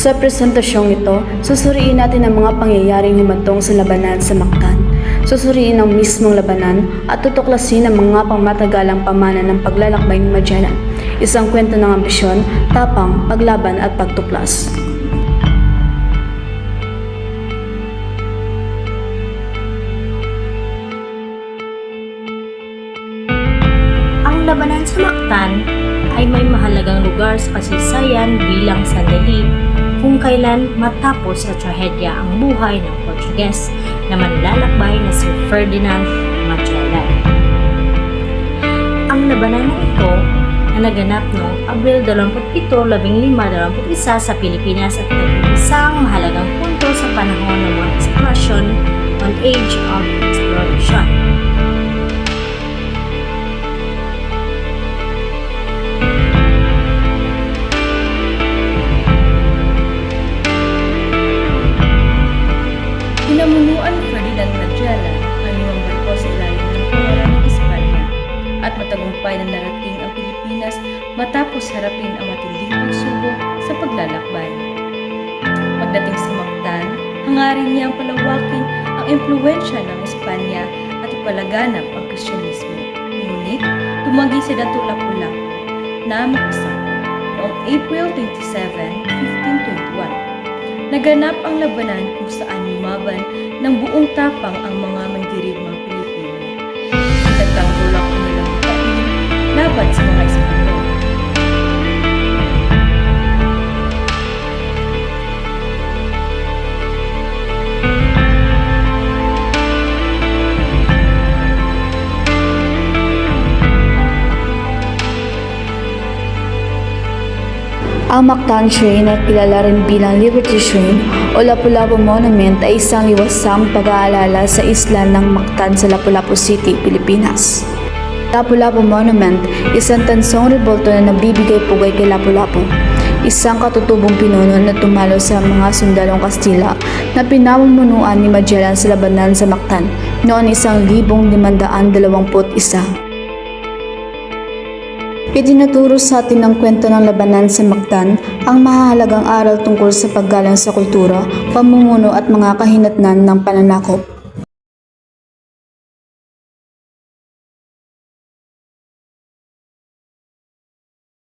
Sa presentasyong ito, susuriin natin ang mga pangyayaring humantong sa labanan sa Mactan. Susuriin ang mismong labanan at tutuklasin ang mga pangmatagalang pamana ng paglalakbay ni Magellan. Isang kwento ng ambisyon, tapang, paglaban at pagtuklas. Ang labanan sa Mactan ay may mahalagang lugar sa kasaysayan bilang sandali kung kailan matapos sa trahedya ang buhay ng Portuges na manlalakbay na si Ferdinand Magellan. Ang labanan na ito na naganap noong Abril 27, 1521 sa Pilipinas at naging isang mahalagang punto sa panahon ng mga eksplorasyon on Age of Exploration. Pinamunuan ni Ferdinand Magellan ang 5 barko sa ilalim ng pangalan ng Espanya at matagumpay na narating ang Pilipinas matapos harapin ang matinding pagsubok sa paglalakbay. Pagdating sa Mactan, hangarin niyang palawakin ang impluwensya ng Espanya at ipalaganap ang Kristyanismo. Ngunit, tumanggi si Dato' Lapu-Lapu na makasama noong April 27, 1521. Naganap ang labanan kung saan lumaban ng buong tapang ang mga mandirigmang Pilipino. Nagtanggol ang kanilang kain laban sa mga Espanyol. Ang Mactan Shrine na kilala rin bilang Liberty Shrine o Lapu-Lapu Monument ay isang liwasang pag-aalala sa isla ng Mactan sa Lapu-Lapu City, Pilipinas. Lapu-Lapu Monument, isang tansong rebulto na nabibigay pugay kay Lapu-Lapu, isang katutubong pinuno na tumalo sa mga sundalong Kastila na pinamumunuan ni Magellan sa labanan sa Mactan noon 1521. Itinuturo sa atin ng kwento ng labanan sa Mactan ang mahahalagang aral tungkol sa paggalang sa kultura, pamumuno at mga kahinatnan ng pananakop.